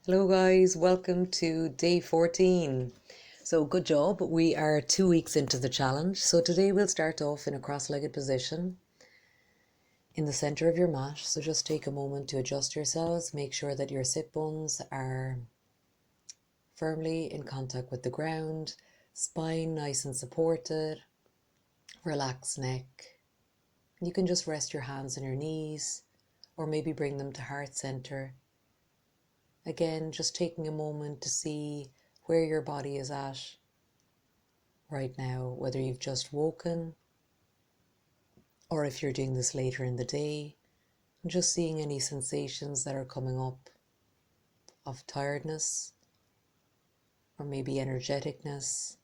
Hello guys, welcome to day 14. So good job, we are 2 weeks into the challenge. So today we'll start off in a cross-legged position in the center of your mat. So just take a moment to adjust yourselves, make sure that your sit bones are firmly in contact with the ground, spine nice and supported, relaxed neck. You can just rest your hands on your knees or maybe bring them to heart center. Again, just taking a moment to see where your body is at right now, whether you've just woken or if you're doing this later in the day, and just seeing any sensations that are coming up of tiredness or maybe energeticness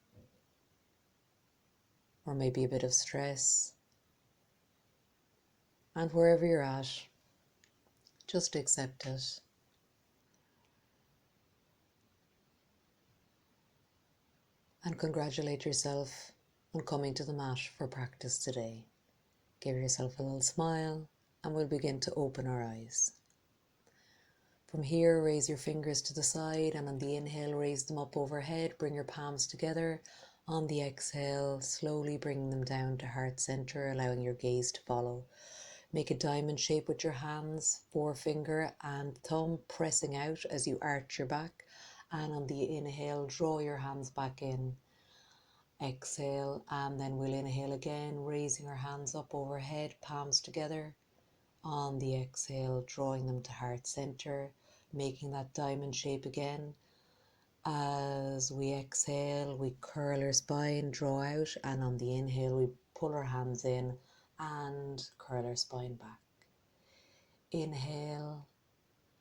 or maybe a bit of stress. And wherever you're at, just accept it. And congratulate yourself on coming to the mat for practice today. Give yourself a little smile and we'll begin to open our eyes. From here, raise your fingers to the side, and on the inhale, raise them up overhead. Bring your palms together. On the exhale, slowly bring them down to heart center, allowing your gaze to follow. Make a diamond shape with your hands, forefinger and thumb pressing out as you arch your back. And on the inhale, draw your hands back in. Exhale, and then we'll inhale again, raising our hands up overhead, palms together. On the exhale, drawing them to heart center, making that diamond shape again. As we exhale, we curl our spine, draw out, and on the inhale, we pull our hands in and curl our spine back. Inhale,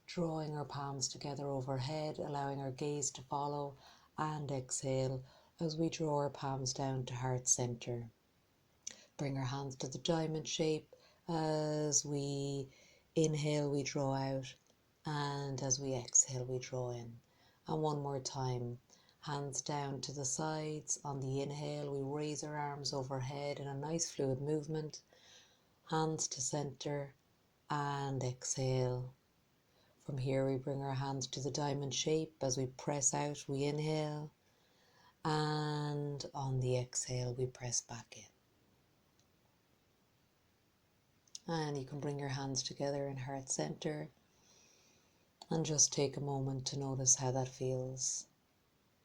drawing our palms together overhead, allowing our gaze to follow, and exhale as we draw our palms down to heart center. Bring our hands to the diamond shape. As we inhale, we draw out, and as we exhale, we draw in. And one more time, hands down to the sides. On the inhale, we raise our arms overhead in a nice fluid movement. Hands to center, and exhale. From here, we bring our hands to the diamond shape. As we press out, we inhale, and on the exhale, we press back in. And you can bring your hands together in heart center and just take a moment to notice how that feels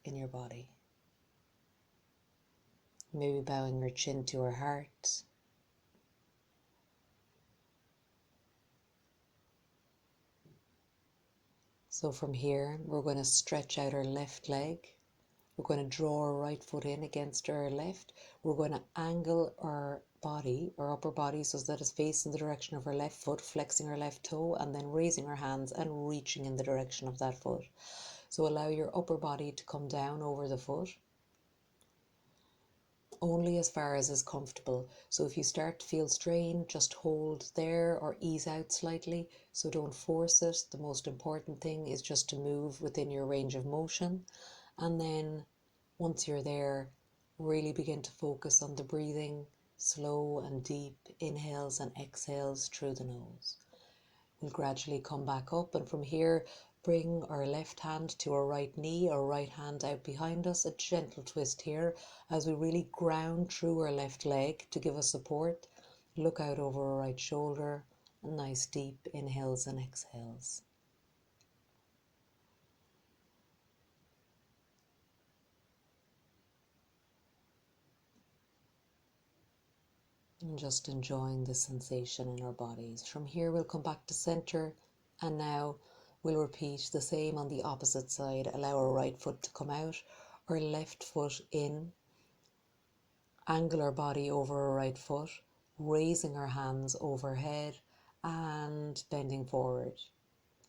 in your body. Maybe bowing your chin to your heart. So from here, we're going to stretch out our left leg. We're going to draw our right foot in against our left. We're going to angle our body, our upper body, so that it's facing the direction of our left foot, flexing our left toe, and then raising our hands and reaching in the direction of that foot. So allow your upper body to come down over the foot, only as far as is comfortable. So if you start to feel strain, just hold there or ease out slightly. So don't force it. The most important thing is just to move within your range of motion. And then once you're there, really begin to focus on the breathing, slow and deep inhales and exhales through the nose. We'll gradually come back up, and from here, bring our left hand to our right knee, our right hand out behind us, a gentle twist here as we really ground through our left leg to give us support. Look out over our right shoulder, and nice deep inhales and exhales. And just enjoying the sensation in our bodies. From here, we'll come back to center, and now we'll repeat the same on the opposite side. Allow our right foot to come out, our left foot in, angle our body over our right foot, raising our hands overhead and bending forward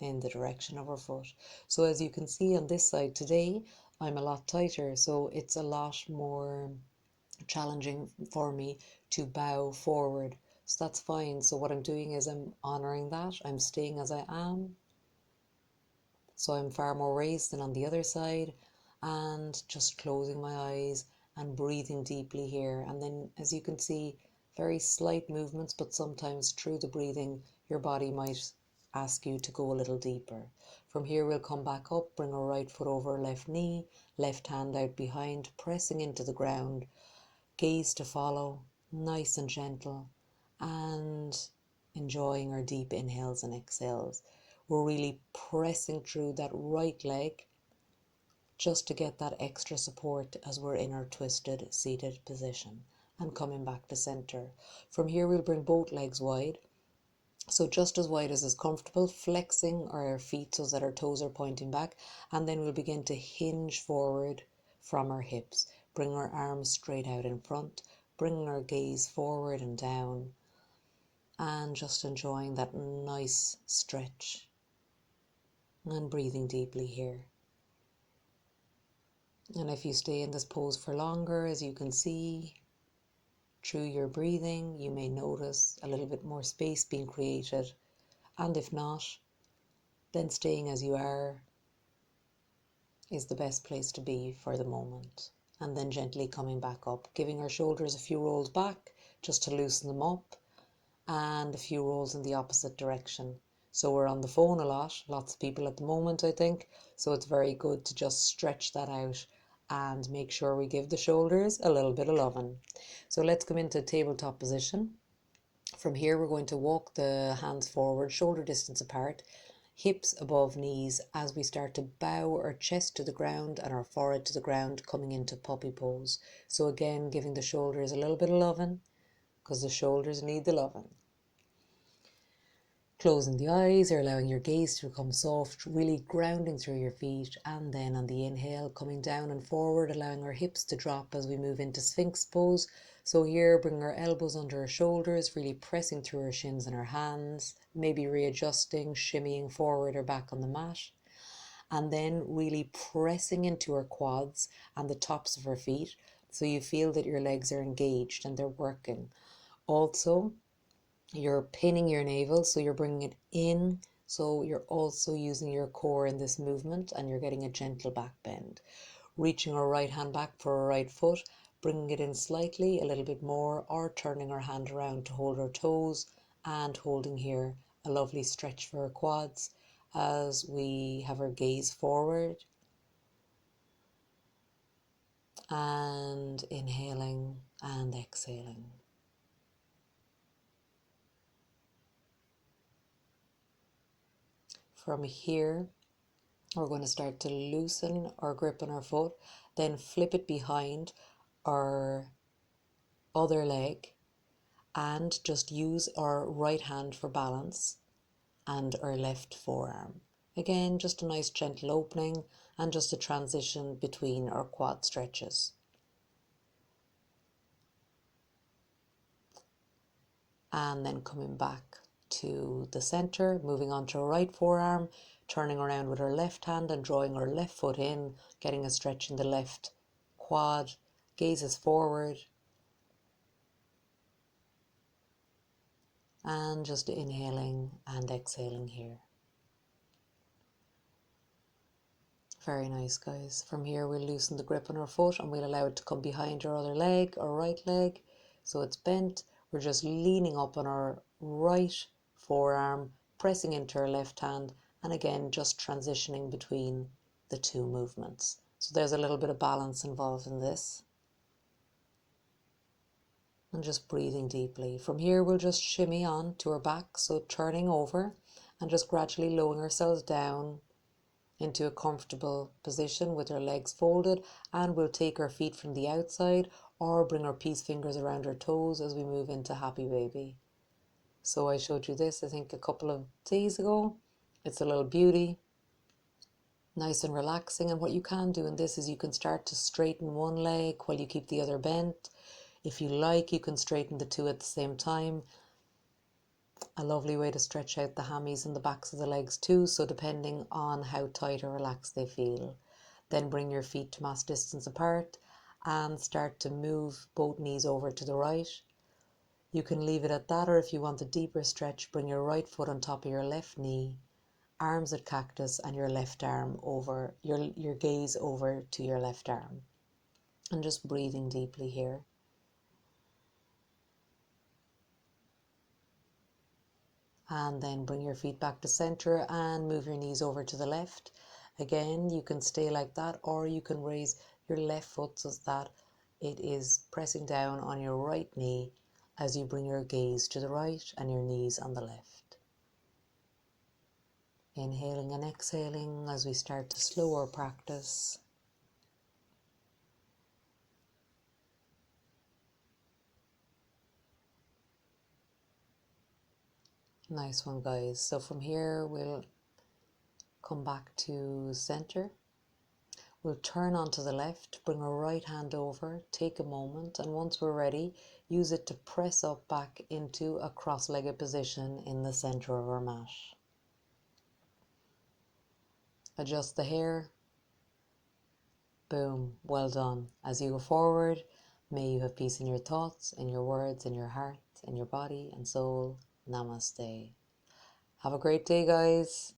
in the direction of our foot. So as you can see on this side today, I'm a lot tighter, so it's a lot more challenging for me to bow forward. So that's fine. So what I'm doing is I'm honoring that. I'm staying as I am. So I'm far more raised than on the other side, and just closing my eyes and breathing deeply here. And then, as you can see, very slight movements, but sometimes through the breathing, your body might ask you to go a little deeper. From here we'll come back up, bring our right foot over left knee, left hand out behind, pressing into the ground, gaze to follow, nice and gentle, and enjoying our deep inhales and exhales. We're really pressing through that right leg just to get that extra support as we're in our twisted seated position, and coming back to center. From here we'll bring both legs wide, so just as wide as is comfortable, flexing our feet so that our toes are pointing back, and then we'll begin to hinge forward from our hips. Bring our arms straight out in front, bringing our gaze forward and down, and just enjoying that nice stretch and breathing deeply here. And if you stay in this pose for longer, as you can see, through your breathing, you may notice a little bit more space being created. And if not, then staying as you are is the best place to be for the moment. And then gently coming back up, giving our shoulders a few rolls back just to loosen them up, and a few rolls in the opposite direction. So we're on the phone a lot, lots of people at the moment, I think. So it's very good to just stretch that out and make sure we give the shoulders a little bit of loving. So let's come into tabletop position. From here, we're going to walk the hands forward, shoulder distance apart, hips above knees as we start to bow our chest to the ground and our forehead to the ground, coming into puppy pose. So again, giving the shoulders a little bit of loving, because the shoulders need the loving. Closing the eyes or allowing your gaze to become soft, really grounding through your feet, and then on the inhale, coming down and forward, allowing our hips to drop as we move into Sphinx pose. So here, bring our elbows under our shoulders, really pressing through our shins and our hands, maybe readjusting, shimmying forward or back on the mat. And then really pressing into our quads and the tops of our feet, so you feel that your legs are engaged and they're working. Also, you're pinning your navel, so you're bringing it in, so you're also using your core in this movement, and you're getting a gentle back bend. Reaching our right hand back for our right foot, bringing it in slightly, a little bit more, or turning our hand around to hold our toes, and holding here a lovely stretch for our quads as we have our gaze forward, and inhaling and exhaling. From here, we're going to start to loosen our grip on our foot, then flip it behind our other leg, and just use our right hand for balance and our left forearm. Again, just a nice gentle opening and just a transition between our quad stretches. And then coming back to the center, moving on to our right forearm, turning around with our left hand and drawing our left foot in, getting a stretch in the left quad, gazes forward, and just inhaling and exhaling here. Very nice, guys. From here, we'll loosen the grip on our foot and we'll allow it to come behind our other leg, our right leg, so it's bent. We're just leaning up on our right forearm, pressing into our left hand, and again, just transitioning between the two movements. So there's a little bit of balance involved in this. And just breathing deeply. From here, we'll just shimmy on to our back, so turning over and just gradually lowering ourselves down into a comfortable position with our legs folded, and we'll take our feet from the outside or bring our peace fingers around our toes as we move into happy baby. So I showed you this, I think, a couple of days ago. It's a little beauty, nice and relaxing. And what you can do in this is you can start to straighten one leg while you keep the other bent. If you like, you can straighten the two at the same time. A lovely way to stretch out the hammies and the backs of the legs too, so depending on how tight or relaxed they feel. Then bring your feet to mass distance apart and start to move both knees over to the right. You can leave it at that, or if you want a deeper stretch, bring your right foot on top of your left knee, arms at cactus, and your left arm over, your gaze over to your left arm. And just breathing deeply here. And then bring your feet back to center and move your knees over to the left. Again, you can stay like that, or you can raise your left foot so that it is pressing down on your right knee as you bring your gaze to the right and your knees on the left. Inhaling and exhaling as we start to slow our practice. Nice one, guys. So from here, we'll come back to center. We'll turn onto the left, bring our right hand over, take a moment, and once we're ready, use it to press up back into a cross-legged position in the center of our mat. Adjust the hair. Boom, well done. As you go forward, may you have peace in your thoughts, in your words, in your heart, in your body and soul. Namaste. Have a great day, guys.